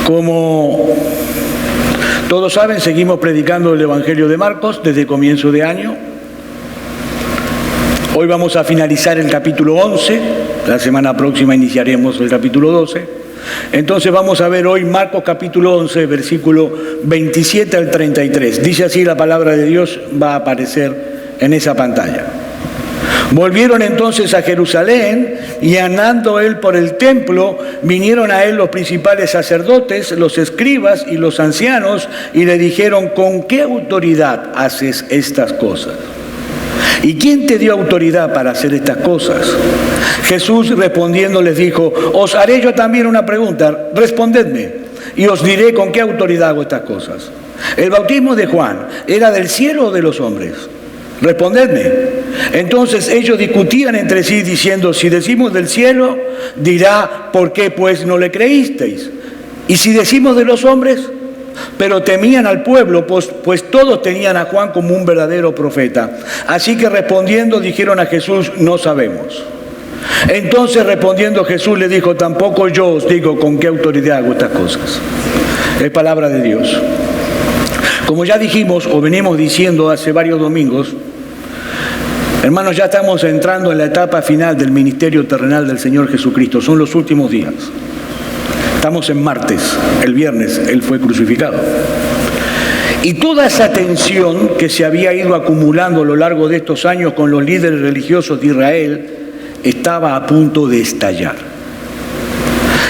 Como todos saben, seguimos predicando el Evangelio de Marcos desde comienzo de año. Hoy vamos a finalizar el capítulo 11, la semana próxima iniciaremos el capítulo 12. Entonces vamos a ver hoy Marcos capítulo 11, versículo 27 al 33. Dice así la palabra de Dios, va a aparecer en esa pantalla. Volvieron entonces a Jerusalén y andando él por el templo, vinieron a él los principales sacerdotes, los escribas y los ancianos y le dijeron: ¿con qué autoridad haces estas cosas? ¿Y quién te dio autoridad para hacer estas cosas? Jesús respondiendo les dijo: os haré yo también una pregunta, respondedme y os diré con qué autoridad hago estas cosas. ¿El bautismo de Juan era del cielo o de los hombres? Respondedme. Entonces ellos discutían entre sí diciendo: si decimos del cielo, dirá: ¿por qué pues no le creísteis? Y si decimos de los hombres, pero temían al pueblo, pues todos tenían a Juan como un verdadero profeta. Así que respondiendo dijeron a Jesús: no sabemos. Entonces respondiendo Jesús le dijo: tampoco yo os digo con qué autoridad hago estas cosas. Es palabra de Dios. Como ya dijimos o venimos diciendo hace varios domingos, hermanos, ya estamos entrando en la etapa final del ministerio terrenal del Señor Jesucristo. Son los últimos días. Estamos en martes, el viernes Él fue crucificado. Y toda esa tensión que se había ido acumulando a lo largo de estos años con los líderes religiosos de Israel estaba a punto de estallar.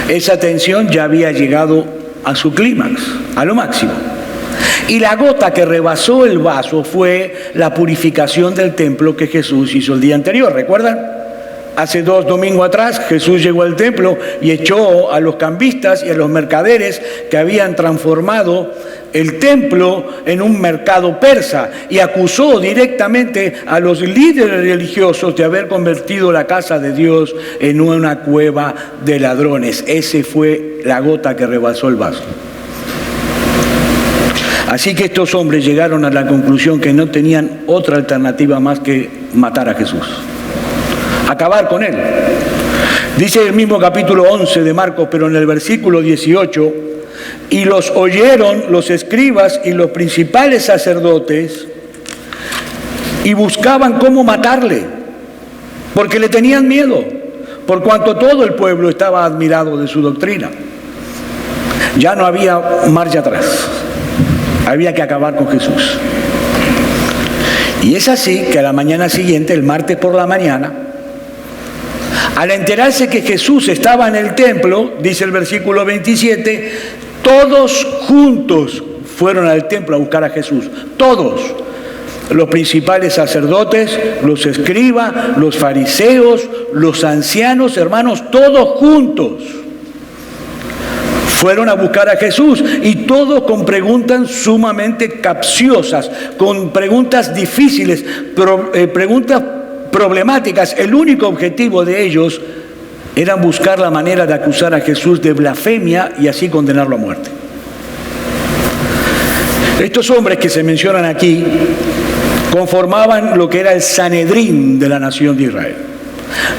Esa tensión ya había llegado a su clímax, a lo máximo. Y la gota que rebasó el vaso fue la purificación del templo que Jesús hizo el día anterior. ¿Recuerdan? Hace 2 domingos atrás Jesús llegó al templo y echó a los cambistas y a los mercaderes que habían transformado el templo en un mercado persa y acusó directamente a los líderes religiosos de haber convertido la casa de Dios en una cueva de ladrones. Esa fue la gota que rebasó el vaso. Así que estos hombres llegaron a la conclusión que no tenían otra alternativa más que matar a Jesús, acabar con él. Dice el mismo capítulo 11 de Marcos, pero en el versículo 18, y los oyeron los escribas y los principales sacerdotes y buscaban cómo matarle, porque le tenían miedo, por cuanto todo el pueblo estaba admirado de su doctrina. Ya no había marcha atrás. Había que acabar con Jesús. Y es así que a la mañana siguiente, el martes por la mañana, al enterarse que Jesús estaba en el templo, dice el versículo 27, todos juntos fueron al templo a buscar a Jesús. Todos. Los principales sacerdotes, los escribas, los fariseos, los ancianos, hermanos, todos juntos fueron a buscar a Jesús, y todos con preguntas sumamente capciosas, con preguntas difíciles, preguntas problemáticas. El único objetivo de ellos era buscar la manera de acusar a Jesús de blasfemia y así condenarlo a muerte. Estos hombres que se mencionan aquí conformaban lo que era el Sanedrín de la nación de Israel.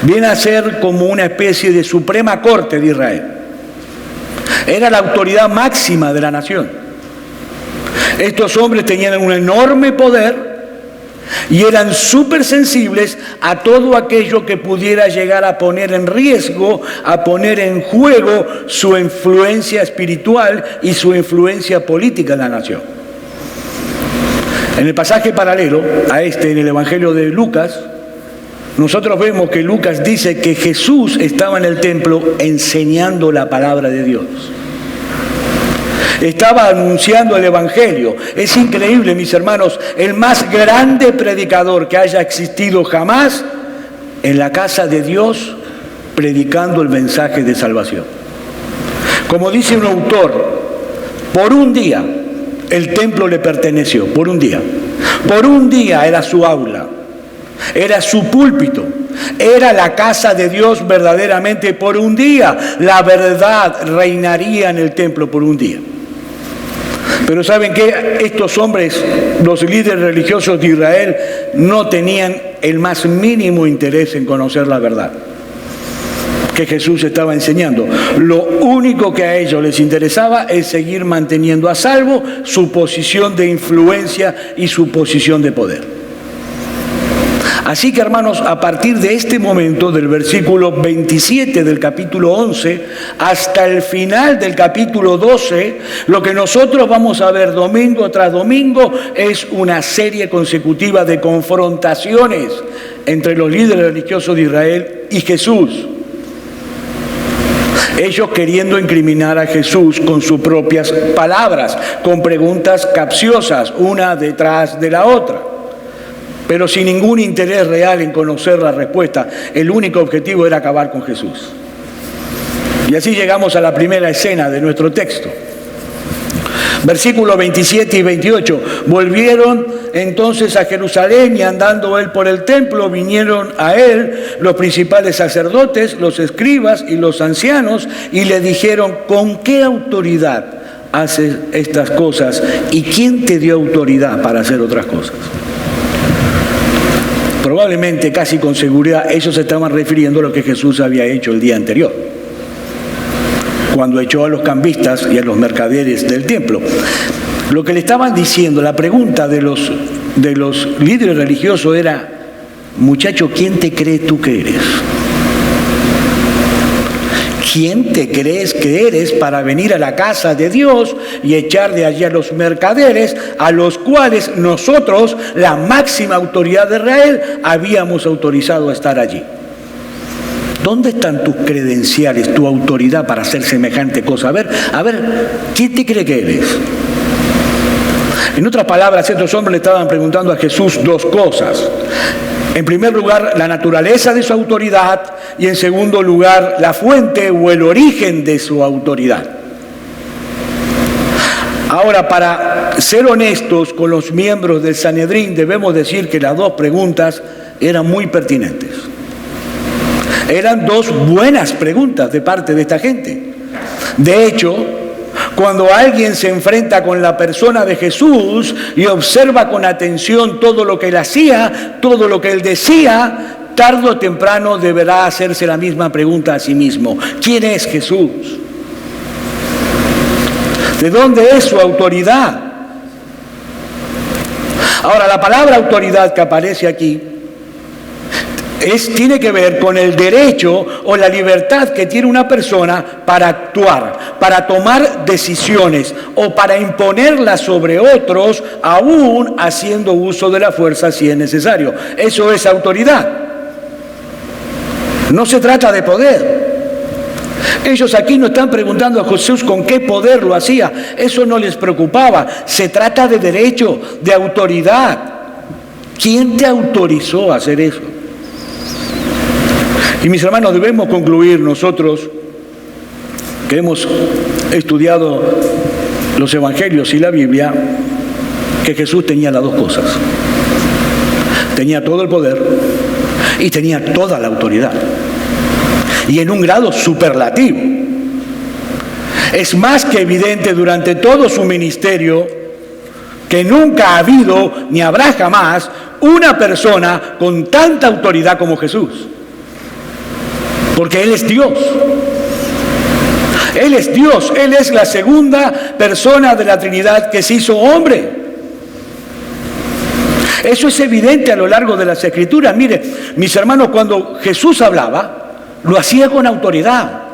Viene a ser como una especie de Suprema Corte de Israel. Era la autoridad máxima de la nación. Estos hombres tenían un enorme poder y eran súper sensibles a todo aquello que pudiera llegar a poner en riesgo, a poner en juego su influencia espiritual y su influencia política en la nación. En el pasaje paralelo a este, en el Evangelio de Lucas, nosotros vemos que Lucas dice que Jesús estaba en el templo enseñando la palabra de Dios. Estaba anunciando el Evangelio. Es increíble, mis hermanos, el más grande predicador que haya existido jamás en la casa de Dios, predicando el mensaje de salvación. Como dice un autor, por un día el templo le perteneció, por un día. Por un día era su aula. Era su púlpito, era la casa de Dios verdaderamente por un día. La verdad reinaría en el templo por un día. Pero ¿saben qué? Estos hombres, los líderes religiosos de Israel, no tenían el más mínimo interés en conocer la verdad. que Jesús estaba enseñando. Lo único que a ellos les interesaba es seguir manteniendo a salvo su posición de influencia y su posición de poder. Así que, hermanos, a partir de este momento, del versículo 27 del capítulo 11 hasta el final del capítulo 12, lo que nosotros vamos a ver domingo tras domingo es una serie consecutiva de confrontaciones entre los líderes religiosos de Israel y Jesús. Ellos queriendo incriminar a Jesús con sus propias palabras, con preguntas capciosas, una detrás de la otra, pero sin ningún interés real en conocer la respuesta. El único objetivo era acabar con Jesús. Y así llegamos a la primera escena de nuestro texto. Versículos 27 y 28. Volvieron entonces a Jerusalén y andando él por el templo, vinieron a él los principales sacerdotes, los escribas y los ancianos, y le dijeron: ¿con qué autoridad haces estas cosas? ¿Y quién te dio autoridad para hacer otras cosas? Probablemente, casi con seguridad, ellos se estaban refiriendo a lo que Jesús había hecho el día anterior, cuando echó a los cambistas y a los mercaderes del templo. Lo que le estaban diciendo, la pregunta de los líderes religiosos era: muchacho, ¿quién te crees tú que eres? ¿Quién te crees que eres para venir a la casa de Dios y echar de allí a los mercaderes, a los cuales nosotros, la máxima autoridad de Israel, habíamos autorizado a estar allí? ¿Dónde están tus credenciales, tu autoridad para hacer semejante cosa? A ver, ¿quién te cree que eres? En otras palabras, estos hombres le estaban preguntando a Jesús dos cosas. En primer lugar, la naturaleza de su autoridad, y en segundo lugar, la fuente o el origen de su autoridad. Ahora, para ser honestos con los miembros del Sanedrín, debemos decir que las dos preguntas eran muy pertinentes. Eran dos buenas preguntas de parte de esta gente. De hecho, cuando alguien se enfrenta con la persona de Jesús y observa con atención todo lo que él hacía, todo lo que él decía, tarde o temprano deberá hacerse la misma pregunta a sí mismo: ¿quién es Jesús? ¿De dónde es su autoridad? Ahora, la palabra autoridad que aparece aquí tiene que ver con el derecho o la libertad que tiene una persona para actuar, para tomar decisiones o para imponerlas sobre otros, aún haciendo uso de la fuerza si es necesario. Eso es autoridad. No se trata de poder. Ellos aquí no están preguntando a Jesús con qué poder lo hacía. Eso no les preocupaba. Se trata de derecho, de autoridad. ¿Quién te autorizó a hacer eso? Y mis hermanos, debemos concluir nosotros que hemos estudiado los evangelios y la Biblia, que Jesús tenía las dos cosas. Tenía todo el poder y tenía toda la autoridad, y en un grado superlativo. Es más que evidente durante todo su ministerio que nunca ha habido ni habrá jamás una persona con tanta autoridad como Jesús. Porque Él es Dios. Él es Dios. Él es la segunda persona de la Trinidad que se hizo hombre. Eso es evidente a lo largo de las Escrituras. Mire, mis hermanos, cuando Jesús hablaba, lo hacía con autoridad.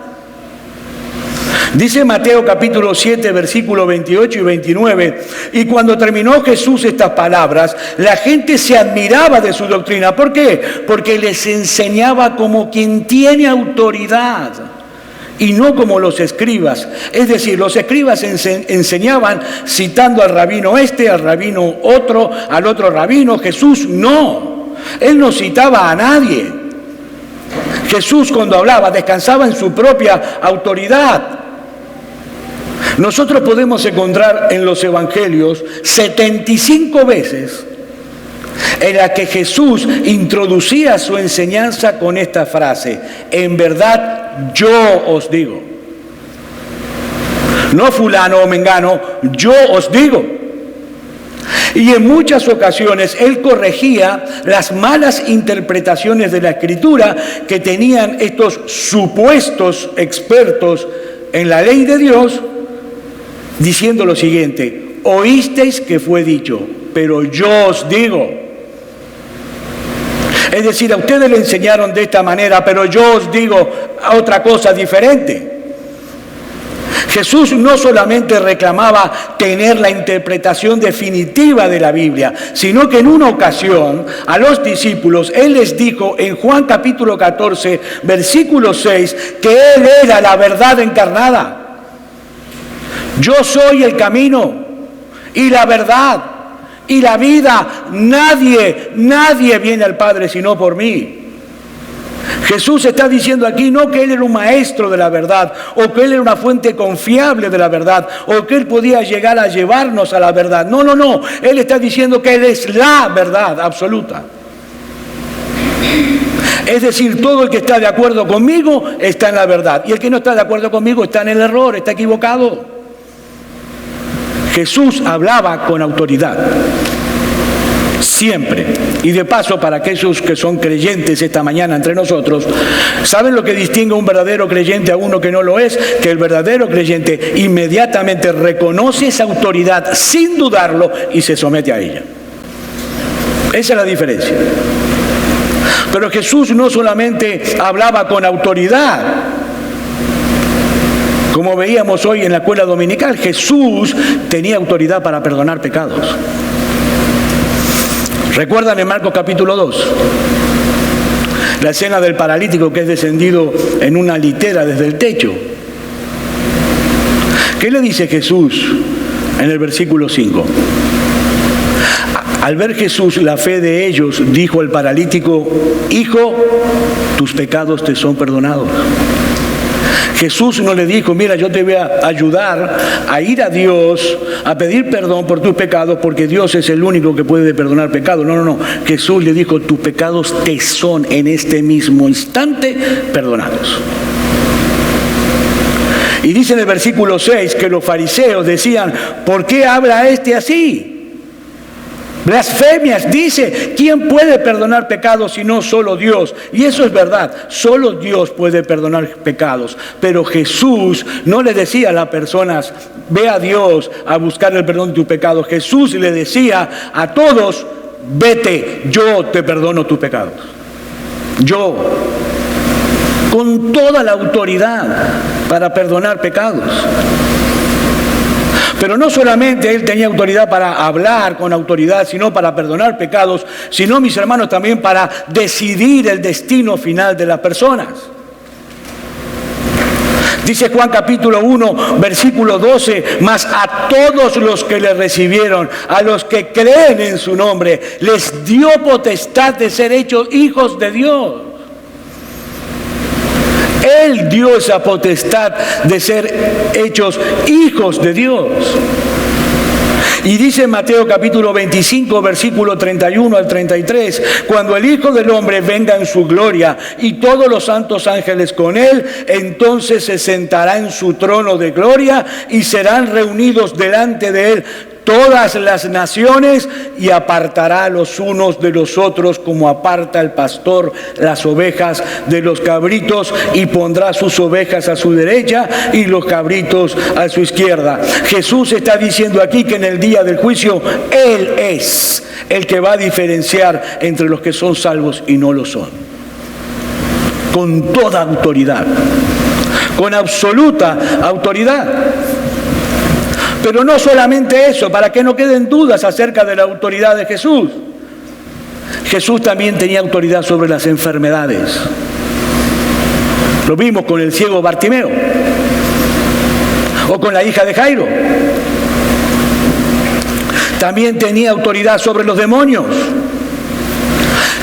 Dice Mateo capítulo 7, versículos 28 y 29, y cuando terminó Jesús estas palabras, la gente se admiraba de su doctrina. ¿Por qué? Porque les enseñaba como quien tiene autoridad y no como los escribas. Es decir, los escribas enseñaban citando al rabino al rabino otro, al otro rabino. Jesús no. Él no citaba a nadie. Jesús, cuando hablaba, descansaba en su propia autoridad. Nosotros podemos encontrar en los evangelios 75 veces en la que Jesús introducía su enseñanza con esta frase: en verdad yo os digo. No fulano o mengano, yo os digo. Y en muchas ocasiones Él corregía las malas interpretaciones de la Escritura que tenían estos supuestos expertos en la ley de Dios, diciendo lo siguiente: oísteis que fue dicho, pero yo os digo. Es decir, a ustedes le enseñaron de esta manera, pero yo os digo otra cosa diferente. Jesús no solamente reclamaba tener la interpretación definitiva de la Biblia, sino que en una ocasión a los discípulos Él les dijo en Juan capítulo 14, versículo 6, que Él era la verdad encarnada. Yo soy el camino y la verdad y la vida. Nadie viene al Padre sino por mí. Jesús está diciendo aquí no que Él era un maestro de la verdad, o que Él era una fuente confiable de la verdad, o que Él podía llegar a llevarnos a la verdad. No. Él está diciendo que Él es la verdad absoluta. Es decir, todo el que está de acuerdo conmigo está en la verdad, y el que no está de acuerdo conmigo está en el error, está equivocado. Jesús hablaba con autoridad. Siempre. Y de paso, para aquellos que son creyentes esta mañana entre nosotros, ¿saben lo que distingue a un verdadero creyente a uno que no lo es? Que el verdadero creyente inmediatamente reconoce esa autoridad sin dudarlo y se somete a ella. Esa es la diferencia. Pero Jesús no solamente hablaba con autoridad, como veíamos hoy en la escuela dominical. Jesús tenía autoridad para perdonar pecados. ¿Recuerdan en Marcos capítulo 2? La escena del paralítico que es descendido en una litera desde el techo. ¿Qué le dice Jesús en el versículo 5? Al ver Jesús la fe de ellos, dijo el paralítico: hijo, tus pecados te son perdonados. Jesús no le dijo: mira, yo te voy a ayudar a ir a Dios, a pedir perdón por tus pecados, porque Dios es el único que puede perdonar pecados. No. Jesús le dijo: tus pecados te son en este mismo instante perdonados. Y dice en el versículo 6 que los fariseos decían: ¿por qué habla este así? Blasfemias, dice, ¿quién puede perdonar pecados si no solo Dios? Y eso es verdad, solo Dios puede perdonar pecados. Pero Jesús no le decía a las personas: ve a Dios a buscar el perdón de tus pecados. Jesús le decía a todos: vete, yo te perdono tus pecados. Yo, con toda la autoridad para perdonar pecados. Pero no solamente Él tenía autoridad para hablar con autoridad, sino para perdonar pecados, sino, mis hermanos, también para decidir el destino final de las personas. Dice Juan capítulo 1, versículo 12, mas a todos los que le recibieron, a los que creen en su nombre, les dio potestad de ser hechos hijos de Dios. Él dio esa potestad de ser hechos hijos de Dios. Y dice en Mateo capítulo 25, versículo 31 al 33, cuando el Hijo del Hombre venga en su gloria y todos los santos ángeles con Él, entonces se sentará en su trono de gloria y serán reunidos delante de Él todas las naciones, y apartará los unos de los otros como aparta el pastor las ovejas de los cabritos, y pondrá sus ovejas a su derecha y los cabritos a su izquierda. Jesús está diciendo aquí que en el día del juicio Él es el que va a diferenciar entre los que son salvos y no lo son. Con toda autoridad, con absoluta autoridad. Pero no solamente eso, para que no queden dudas acerca de la autoridad de Jesús. Jesús también tenía autoridad sobre las enfermedades. Lo vimos con el ciego Bartimeo, o con la hija de Jairo. También tenía autoridad sobre los demonios.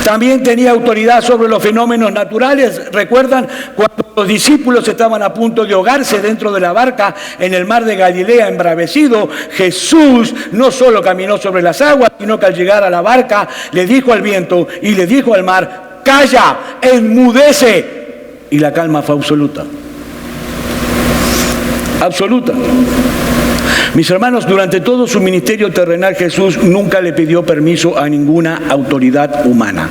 También tenía autoridad sobre los fenómenos naturales. ¿Recuerdan cuando los discípulos estaban a punto de ahogarse dentro de la barca en el mar de Galilea embravecido? Jesús no solo caminó sobre las aguas, sino que al llegar a la barca le dijo al viento y le dijo al mar: calla, enmudece. Y la calma fue absoluta. Absoluta. Mis hermanos, durante todo su ministerio terrenal Jesús nunca le pidió permiso a ninguna autoridad humana.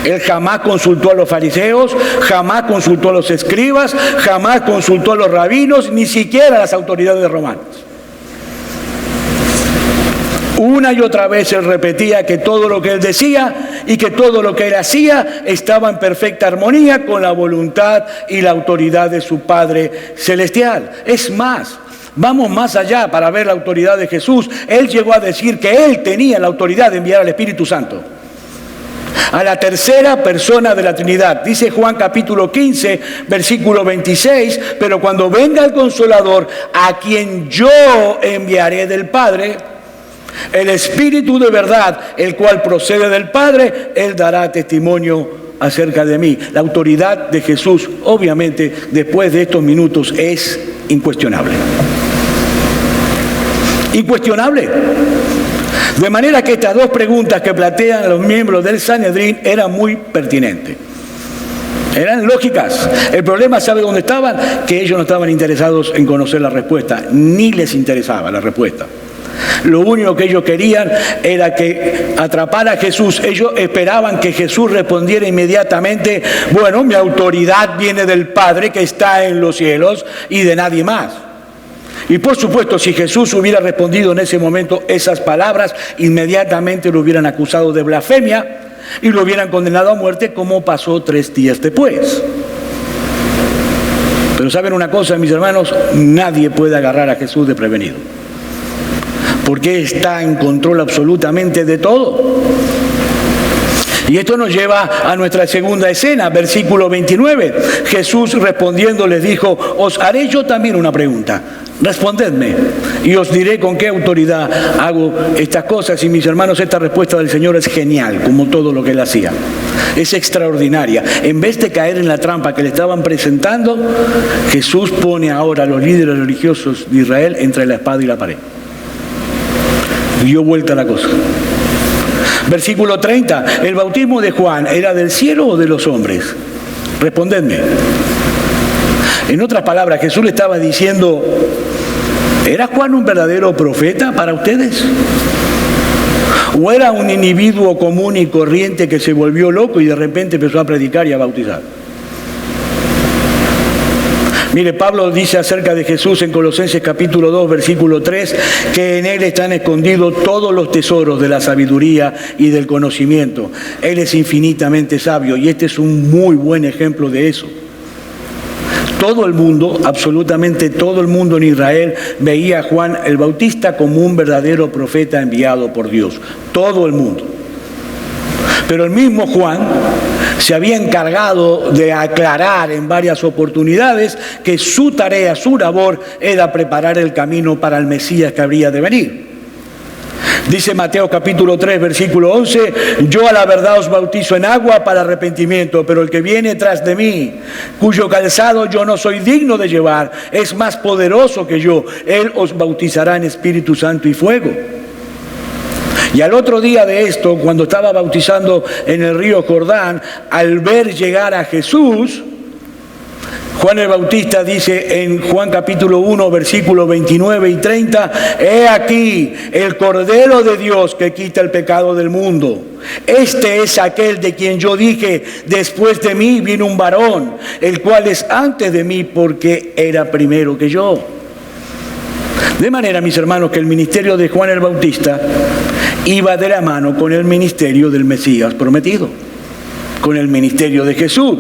Él jamás consultó a los fariseos, jamás consultó a los escribas, jamás consultó a los rabinos, ni siquiera a las autoridades romanas. Una y otra vez él repetía que todo lo que él decía y que todo lo que él hacía estaba en perfecta armonía con la voluntad y la autoridad de su Padre Celestial. Es más, vamos más allá para ver la autoridad de Jesús. Él llegó a decir que él tenía la autoridad de enviar al Espíritu Santo, a la tercera persona de la Trinidad. Dice Juan capítulo 15, versículo 26, pero cuando venga el Consolador, a quien yo enviaré del Padre, el Espíritu de verdad, el cual procede del Padre, Él dará testimonio acerca de mí. La autoridad de Jesús, obviamente, después de estos minutos, es incuestionable. Incuestionable. De manera que estas dos preguntas que plantean los miembros del Sanedrín eran muy pertinentes. Eran lógicas. El problema, ¿sabe dónde estaban? Que ellos no estaban interesados en conocer la respuesta, ni les interesaba la respuesta. Lo único que ellos querían era que atrapara a Jesús. Ellos esperaban que Jesús respondiera inmediatamente: bueno, mi autoridad viene del Padre que está en los cielos y de nadie más. Y por supuesto, si Jesús hubiera respondido en ese momento esas palabras, inmediatamente lo hubieran acusado de blasfemia y lo hubieran condenado a muerte, como pasó 3 días después. Pero ¿saben una cosa, mis hermanos? Nadie puede agarrar a Jesús desprevenido, porque está en control absolutamente de todo. Y esto nos lleva a nuestra segunda escena, versículo 29. Jesús respondiendo les dijo: os haré yo también una pregunta. Respondedme y os diré con qué autoridad hago estas cosas. Y mis hermanos, esta respuesta del Señor es genial, como todo lo que Él hacía. Es extraordinaria. En vez de caer en la trampa que le estaban presentando, Jesús pone ahora a los líderes religiosos de Israel entre la espada y la pared. Dio vuelta la cosa. Versículo 30. ¿El bautismo de Juan era del cielo o de los hombres? Respondedme. En otras palabras, Jesús le estaba diciendo: ¿era Juan un verdadero profeta para ustedes? ¿O era un individuo común y corriente que se volvió loco y de repente empezó a predicar y a bautizar? Mire, Pablo dice acerca de Jesús en Colosenses capítulo 2, versículo 3, que en Él están escondidos todos los tesoros de la sabiduría y del conocimiento. Él es infinitamente sabio y este es un muy buen ejemplo de eso. Todo el mundo, absolutamente todo el mundo en Israel, veía a Juan el Bautista como un verdadero profeta enviado por Dios. Todo el mundo. Pero el mismo Juan se había encargado de aclarar en varias oportunidades que su tarea, su labor, era preparar el camino para el Mesías que habría de venir. Dice Mateo capítulo 3, versículo 11: yo a la verdad os bautizo en agua para arrepentimiento, pero el que viene tras de mí, cuyo calzado yo no soy digno de llevar, es más poderoso que yo. Él os bautizará en Espíritu Santo y fuego. Y al otro día de esto, cuando estaba bautizando en el río Jordán, al ver llegar a Jesús, Juan el Bautista dice en Juan capítulo 1, versículos 29 y 30, he aquí el Cordero de Dios que quita el pecado del mundo. Este es aquel de quien yo dije: después de mí viene un varón, el cual es antes de mí porque era primero que yo. De manera, mis hermanos, que el ministerio de Juan el Bautista iba de la mano con el ministerio del Mesías prometido, con el ministerio de Jesús.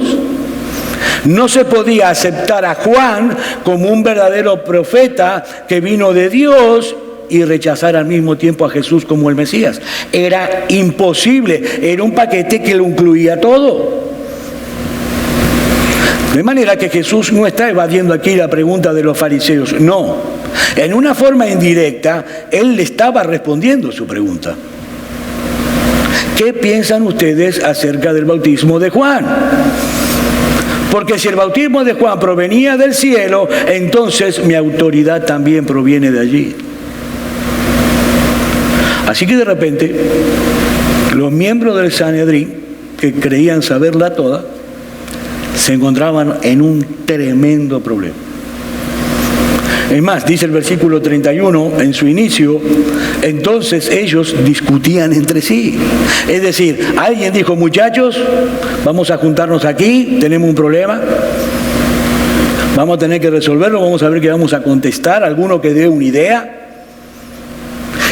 No se podía aceptar a Juan como un verdadero profeta que vino de Dios y rechazar al mismo tiempo a Jesús como el Mesías. Era imposible, era un paquete que lo incluía todo. De manera que Jesús no está evadiendo aquí la pregunta de los fariseos, no. En una forma indirecta, Él le estaba respondiendo su pregunta. ¿Qué piensan ustedes acerca del bautismo de Juan? Porque si el bautismo de Juan provenía del cielo, entonces mi autoridad también proviene de allí. Así que de repente, los miembros del Sanedrín, que creían saberla toda, se encontraban en un tremendo problema. Es más, dice el versículo 31 en su inicio, entonces ellos discutían entre sí. Es decir, alguien dijo, muchachos, vamos a juntarnos aquí, tenemos un problema, vamos a tener que resolverlo, vamos a ver qué vamos a contestar, alguno que dé una idea.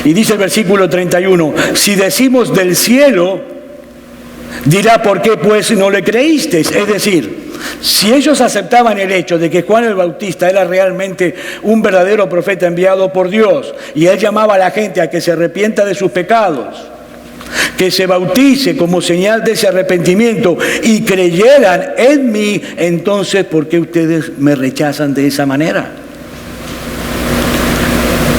Y dice el versículo 31, si decimos del cielo, dirá, ¿por qué pues no le creísteis? Es decir, si ellos aceptaban el hecho de que Juan el Bautista era realmente un verdadero profeta enviado por Dios, y él llamaba a la gente a que se arrepienta de sus pecados, que se bautice como señal de ese arrepentimiento y creyeran en mí, entonces, ¿por qué ustedes me rechazan de esa manera?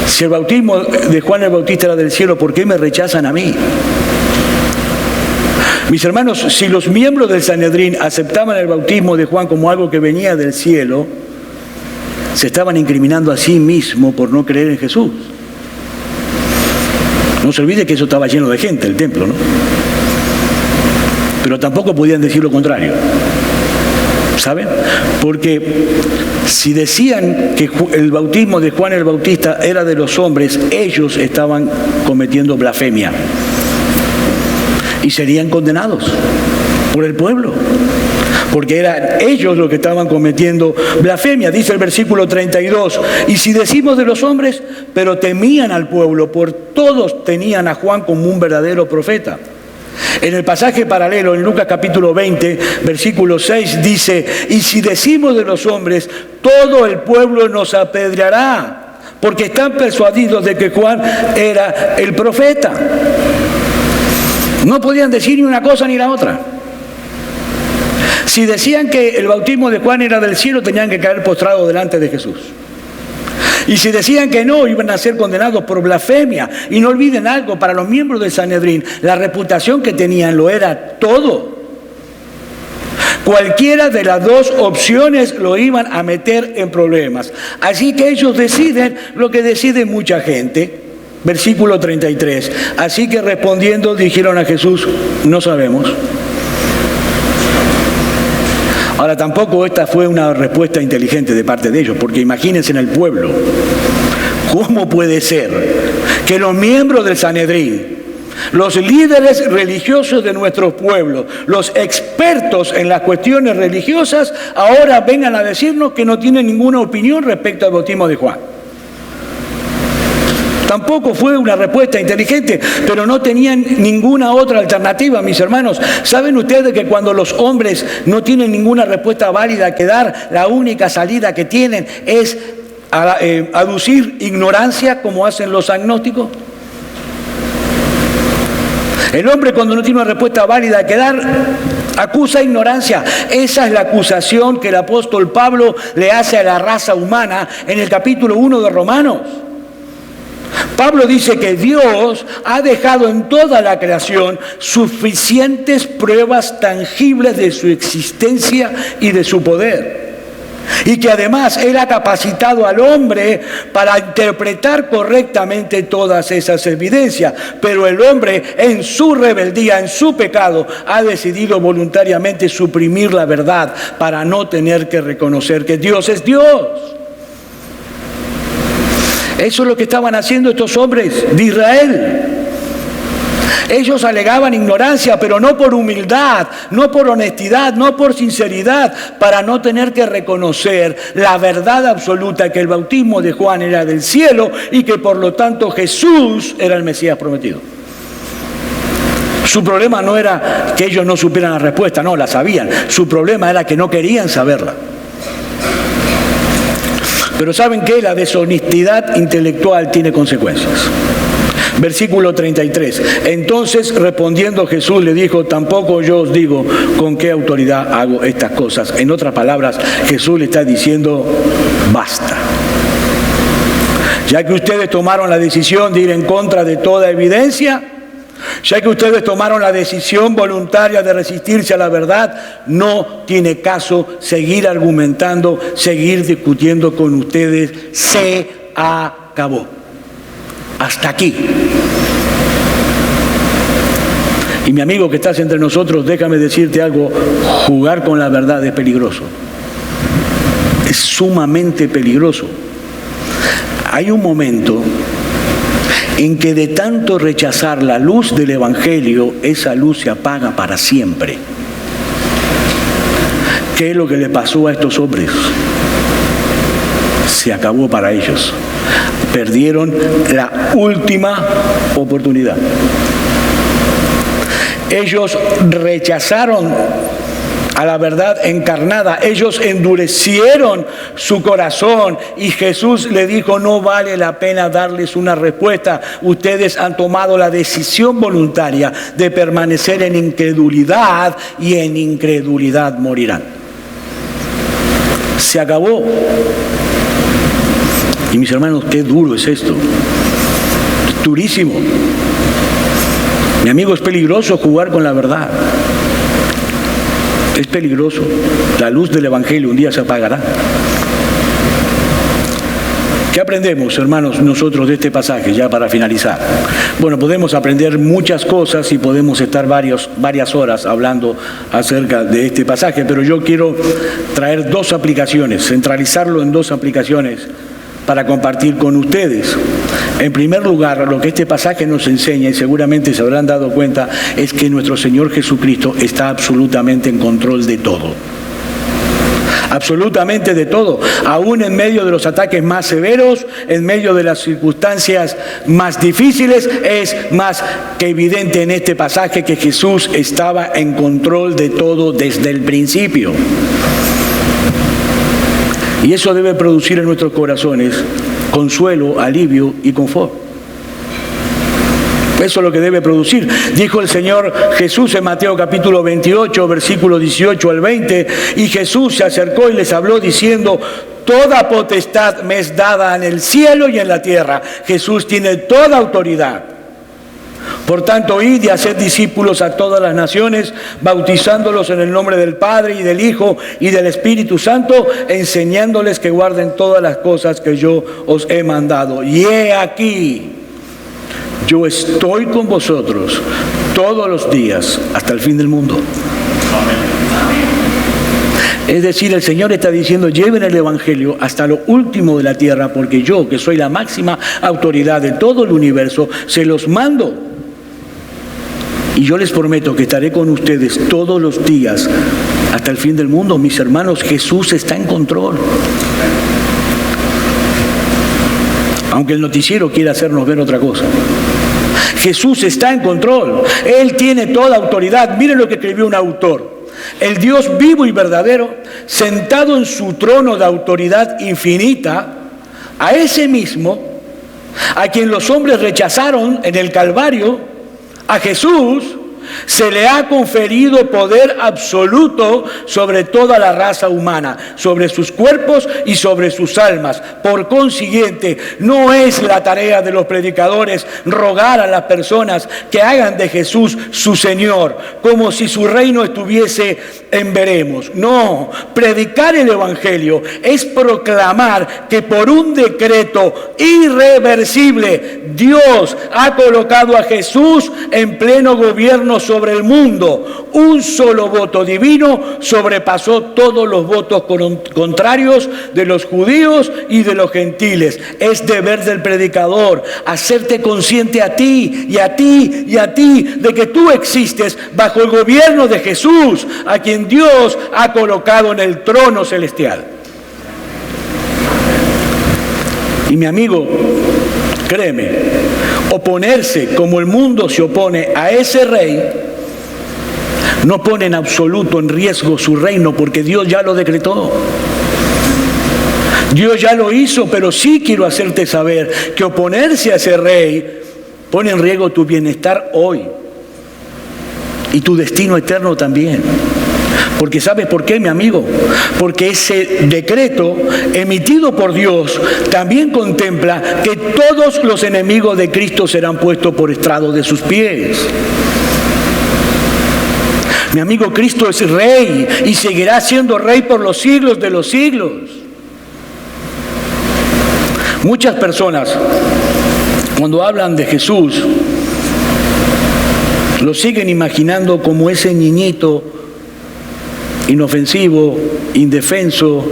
Si el bautismo de Juan el Bautista era del cielo, ¿por qué me rechazan a mí? Mis hermanos, si los miembros del Sanedrín aceptaban el bautismo de Juan como algo que venía del cielo, se estaban incriminando a sí mismos por no creer en Jesús. No se olvide que eso estaba lleno de gente, el templo, ¿no? Pero tampoco podían decir lo contrario. ¿Saben? Porque si decían que el bautismo de Juan el Bautista era de los hombres, ellos estaban cometiendo blasfemia. Y serían condenados por el pueblo, porque eran ellos los que estaban cometiendo blasfemia. Dice el versículo 32, y si decimos de los hombres, pero temían al pueblo, por todos tenían a Juan como un verdadero profeta. En el pasaje paralelo, en Lucas capítulo 20, versículo 6, dice, y si decimos de los hombres, todo el pueblo nos apedreará, porque están persuadidos de que Juan era el profeta. No podían decir ni una cosa ni la otra. Si decían que el bautismo de Juan era del cielo, tenían que caer postrados delante de Jesús. Y si decían que no, iban a ser condenados por blasfemia. Y no olviden algo, para los miembros del Sanedrín, la reputación que tenían lo era todo. Cualquiera de las dos opciones lo iban a meter en problemas. Así que ellos deciden lo que decide mucha gente. Versículo 33. Así que respondiendo dijeron a Jesús, no sabemos. Ahora tampoco esta fue una respuesta inteligente de parte de ellos, porque imagínense en el pueblo, ¿cómo puede ser que los miembros del Sanedrín, los líderes religiosos de nuestro pueblo, los expertos en las cuestiones religiosas, ahora vengan a decirnos que no tienen ninguna opinión respecto al bautismo de Juan? Tampoco fue una respuesta inteligente, pero no tenían ninguna otra alternativa, mis hermanos. ¿Saben ustedes que cuando los hombres no tienen ninguna respuesta válida que dar, la única salida que tienen es aducir ignorancia, como hacen los agnósticos? El hombre, cuando no tiene una respuesta válida que dar, acusa ignorancia. Esa es la acusación que el apóstol Pablo le hace a la raza humana en el capítulo 1 de Romanos. Pablo dice que Dios ha dejado en toda la creación suficientes pruebas tangibles de su existencia y de su poder. Y que además Él ha capacitado al hombre para interpretar correctamente todas esas evidencias. Pero el hombre, en su rebeldía, en su pecado, ha decidido voluntariamente suprimir la verdad para no tener que reconocer que Dios es Dios. Eso es lo que estaban haciendo estos hombres de Israel. Ellos alegaban ignorancia, pero no por humildad, no por honestidad, no por sinceridad, para no tener que reconocer la verdad absoluta que el bautismo de Juan era del cielo y que por lo tanto Jesús era el Mesías prometido. Su problema no era que ellos no supieran la respuesta, no, la sabían. Su problema era que no querían saberla. Pero ¿saben qué? La deshonestidad intelectual tiene consecuencias. Versículo 33. Entonces respondiendo Jesús le dijo, tampoco yo os digo con qué autoridad hago estas cosas. En otras palabras, Jesús le está diciendo, basta. Ya que ustedes tomaron la decisión de ir en contra de toda evidencia, ya que ustedes tomaron la decisión voluntaria de resistirse a la verdad, no tiene caso seguir argumentando, seguir discutiendo con ustedes. Se acabó. Hasta aquí. Y mi amigo que estás entre nosotros, déjame decirte algo, jugar con la verdad es peligroso. Es sumamente peligroso. Hay un momento en que de tanto rechazar la luz del Evangelio, esa luz se apaga para siempre. ¿Qué es lo que le pasó a estos hombres? Se acabó para ellos. Perdieron la última oportunidad. Ellos rechazaron a la verdad encarnada. Ellos endurecieron su corazón y Jesús le dijo: no vale la pena darles una respuesta. Ustedes han tomado la decisión voluntaria de permanecer en incredulidad y en incredulidad morirán. Se acabó. Y mis hermanos, qué duro es esto. Es durísimo. Mi amigo, es peligroso jugar con la verdad. Es peligroso. La luz del Evangelio un día se apagará. ¿Qué aprendemos, hermanos, nosotros de este pasaje, ya para finalizar? Bueno, podemos aprender muchas cosas y podemos estar varias horas hablando acerca de este pasaje, pero yo quiero traer dos aplicaciones, centralizarlo en dos aplicaciones para compartir con ustedes. En primer lugar, lo que este pasaje nos enseña, y seguramente se habrán dado cuenta, es que nuestro Señor Jesucristo está absolutamente en control de todo. Absolutamente de todo, aún en medio de los ataques más severos, en medio de las circunstancias más difíciles, es más que evidente en este pasaje que Jesús estaba en control de todo desde el principio. Y eso debe producir en nuestros corazones consuelo, alivio y confort. Eso es lo que debe producir. Dijo el Señor Jesús en Mateo capítulo 28, versículo 18 al 20, y Jesús se acercó y les habló diciendo: toda potestad me es dada en el cielo y en la tierra. Jesús tiene toda autoridad. Por tanto, id y haced discípulos a todas las naciones, bautizándolos en el nombre del Padre y del Hijo y del Espíritu Santo, enseñándoles que guarden todas las cosas que yo os he mandado. Y he aquí, yo estoy con vosotros todos los días hasta el fin del mundo. Es decir, el Señor está diciendo: lleven el Evangelio hasta lo último de la tierra, porque yo, que soy la máxima autoridad de todo el universo, se los mando. Y yo les prometo que estaré con ustedes todos los días hasta el fin del mundo. Mis hermanos, Jesús está en control. Aunque el noticiero quiera hacernos ver otra cosa. Jesús está en control. Él tiene toda autoridad. Miren lo que escribió un autor. El Dios vivo y verdadero, sentado en su trono de autoridad infinita, a ese mismo, a quien los hombres rechazaron en el Calvario, a Jesús, se le ha conferido poder absoluto sobre toda la raza humana, sobre sus cuerpos y sobre sus almas. Por consiguiente, no es la tarea de los predicadores rogar a las personas que hagan de Jesús su Señor, como si su reino estuviese en veremos. No, predicar el Evangelio es proclamar que por un decreto irreversible Dios ha colocado a Jesús en pleno gobierno sobre el mundo. Un solo voto divino sobrepasó todos los votos contrarios de los judíos y de los gentiles. Es deber del predicador hacerte consciente a ti y a ti y a ti de que tú existes bajo el gobierno de Jesús, a quien Dios ha colocado en el trono celestial. Y mi amigo, créeme, oponerse como el mundo se opone a ese rey no pone en absoluto en riesgo su reino, porque Dios ya lo decretó. Dios ya lo hizo, pero sí quiero hacerte saber que oponerse a ese rey pone en riesgo tu bienestar hoy y tu destino eterno también. Porque ¿sabes por qué, mi amigo? Porque ese decreto emitido por Dios también contempla que todos los enemigos de Cristo serán puestos por estrado de sus pies. Mi amigo, Cristo es rey y seguirá siendo rey por los siglos de los siglos. Muchas personas, cuando hablan de Jesús, lo siguen imaginando como ese niñito inofensivo, indefenso,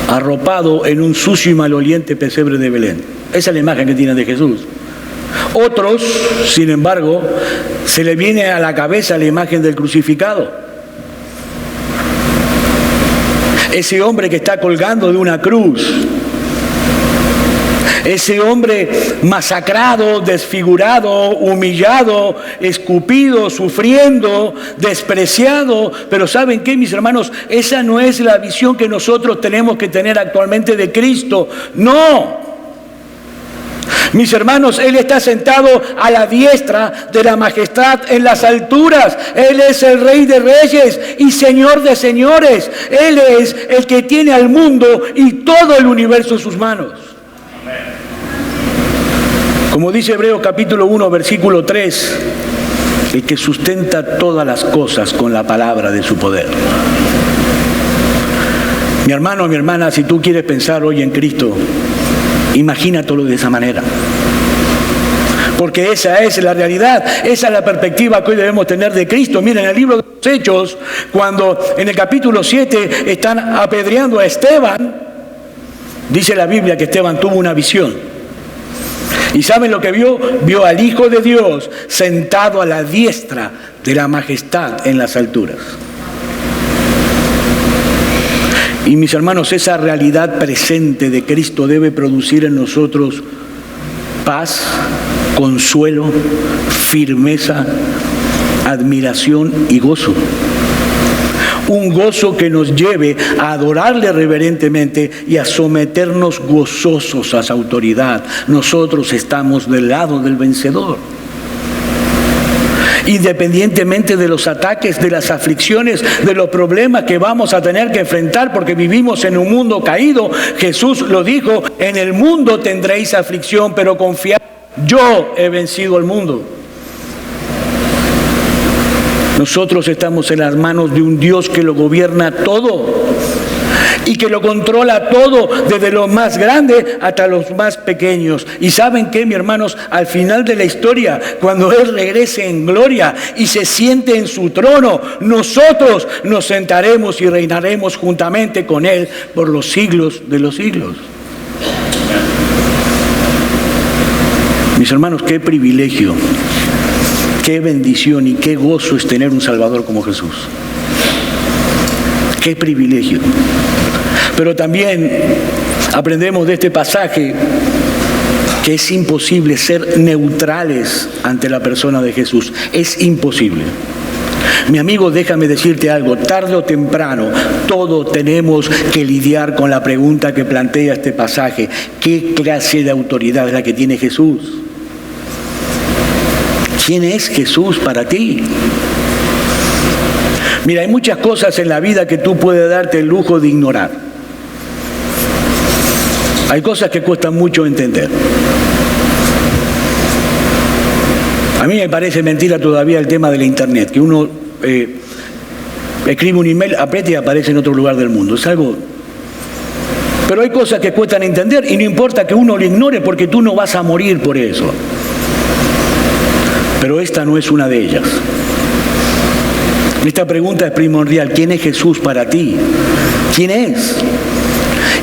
arropado en un sucio y maloliente pesebre de Belén. Esa es la imagen que tienen de Jesús. Otros, sin embargo, se le viene a la cabeza la imagen del crucificado. Ese hombre que está colgando de una cruz. Ese hombre masacrado, desfigurado, humillado, escupido, sufriendo, despreciado. Pero ¿saben qué, mis hermanos? Esa no es la visión que nosotros tenemos que tener actualmente de Cristo. ¡No! Mis hermanos, Él está sentado a la diestra de la majestad en las alturas. Él es el Rey de Reyes y Señor de Señores. Él es el que tiene al mundo y todo el universo en sus manos. Como dice Hebreos capítulo 1, versículo 3, el que sustenta todas las cosas con la palabra de su poder. Mi hermano, mi hermana, si tú quieres pensar hoy en Cristo, imagínatelo de esa manera. Porque esa es la realidad, esa es la perspectiva que hoy debemos tener de Cristo. Miren, en el libro de los Hechos, cuando en el capítulo 7 están apedreando a Esteban, dice la Biblia que Esteban tuvo una visión. ¿Y saben lo que vio? Vio al Hijo de Dios sentado a la diestra de la majestad en las alturas. Y mis hermanos, esa realidad presente de Cristo debe producir en nosotros paz, consuelo, firmeza, admiración y gozo. Un gozo que nos lleve a adorarle reverentemente y a someternos gozosos a su autoridad. Nosotros estamos del lado del vencedor. Independientemente de los ataques, de las aflicciones, de los problemas que vamos a tener que enfrentar porque vivimos en un mundo caído, Jesús lo dijo: en el mundo tendréis aflicción, pero confiad, yo he vencido al mundo. Nosotros estamos en las manos de un Dios que lo gobierna todo y que lo controla todo, desde lo más grande hasta los más pequeños. Y ¿saben qué, mis hermanos? Al final de la historia, cuando Él regrese en gloria y se siente en su trono, nosotros nos sentaremos y reinaremos juntamente con Él por los siglos de los siglos. Mis hermanos, qué privilegio, qué bendición y qué gozo es tener un Salvador como Jesús. Qué privilegio. Pero también aprendemos de este pasaje que es imposible ser neutrales ante la persona de Jesús. Es imposible. Mi amigo, déjame decirte algo, tarde o temprano todos tenemos que lidiar con la pregunta que plantea este pasaje: ¿qué clase de autoridad es la que tiene Jesús? ¿Quién es Jesús para ti? Mira, hay muchas cosas en la vida que tú puedes darte el lujo de ignorar. Hay cosas que cuestan mucho entender. A mí me parece mentira todavía el tema de la internet, que uno escribe un email, aprieta y aparece en otro lugar del mundo. Es algo... Pero hay cosas que cuestan entender y no importa que uno lo ignore porque tú no vas a morir por eso. Pero esta no es una de ellas. Esta pregunta es primordial: ¿quién es Jesús para ti? ¿Quién es?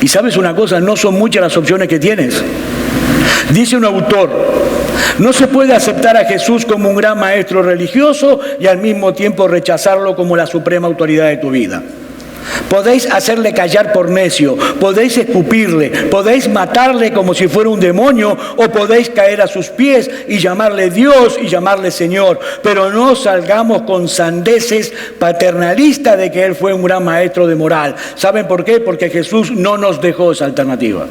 Y sabes una cosa, no son muchas las opciones que tienes. Dice un autor: no se puede aceptar a Jesús como un gran maestro religioso y al mismo tiempo rechazarlo como la suprema autoridad de tu vida. Podéis hacerle callar por necio, podéis escupirle, podéis matarle como si fuera un demonio, o podéis caer a sus pies y llamarle Dios y llamarle Señor, pero no salgamos con sandeces paternalistas de que Él fue un gran maestro de moral. ¿Saben por qué? Porque Jesús no nos dejó esa alternativa.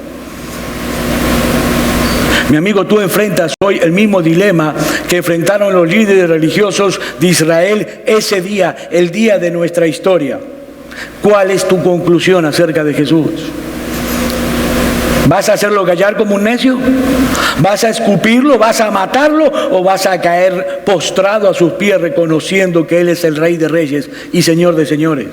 Mi amigo, tú enfrentas hoy el mismo dilema que enfrentaron los líderes religiosos de Israel ese día, el día de nuestra historia. ¿Cuál es tu conclusión acerca de Jesús? ¿Vas a hacerlo callar como un necio? ¿Vas a escupirlo? ¿Vas a matarlo? ¿O vas a caer postrado a sus pies reconociendo que Él es el Rey de Reyes y Señor de Señores?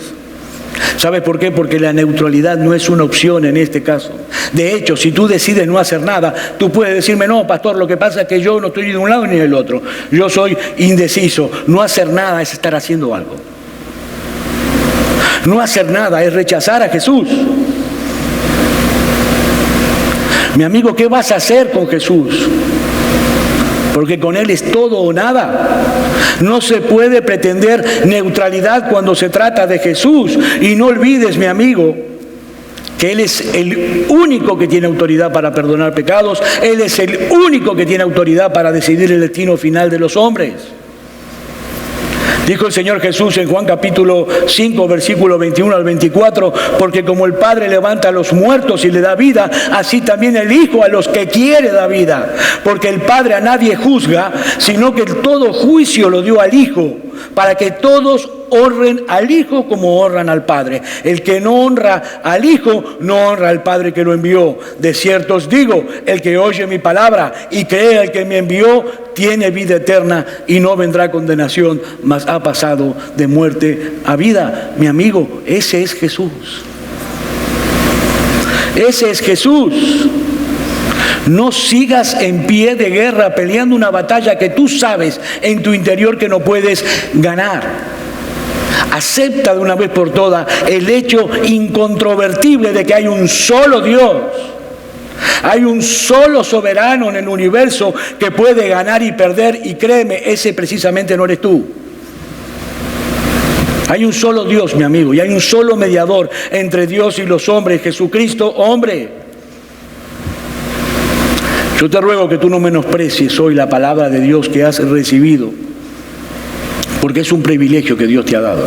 ¿Sabes por qué? Porque la neutralidad no es una opción en este caso. De hecho, si tú decides no hacer nada, tú puedes decirme: no, pastor, lo que pasa es que yo no estoy ni de un lado ni del otro. Yo soy indeciso. No hacer nada es estar haciendo algo. No hacer nada es rechazar a Jesús. Mi amigo, ¿qué vas a hacer con Jesús? Porque con Él es todo o nada. No se puede pretender neutralidad cuando se trata de Jesús. Y no olvides, mi amigo, que Él es el único que tiene autoridad para perdonar pecados. Él es el único que tiene autoridad para decidir el destino final de los hombres. Dijo el Señor Jesús en Juan capítulo 5, versículo 21 al 24, porque como el Padre levanta a los muertos y le da vida, así también el Hijo a los que quiere da vida. Porque el Padre a nadie juzga, sino que todo juicio lo dio al Hijo, para que todos honren al Hijo como honran al Padre. El que no honra al Hijo, no honra al Padre que lo envió. De cierto os digo, el que oye mi palabra y cree al que me envió, tiene vida eterna y no vendrá condenación, mas ha pasado de muerte a vida. Mi amigo, ese es Jesús. Ese es Jesús. No sigas en pie de guerra peleando una batalla que tú sabes en tu interior que no puedes ganar. Acepta de una vez por todas el hecho incontrovertible de que hay un solo Dios. Hay un solo soberano en el universo que puede ganar y perder, y créeme, ese precisamente no eres tú. Hay un solo Dios, mi amigo, y hay un solo mediador entre Dios y los hombres, Jesucristo, hombre. Yo te ruego que tú no menosprecies hoy la palabra de Dios que has recibido, porque es un privilegio que Dios te ha dado.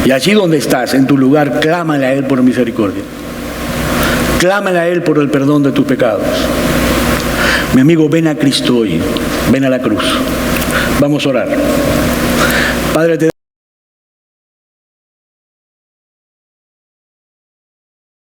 Y allí donde estás, en tu lugar, clámale a Él por misericordia. Clámale a Él por el perdón de tus pecados. Mi amigo, ven a Cristo hoy. Ven a la cruz. Vamos a orar. Padre, te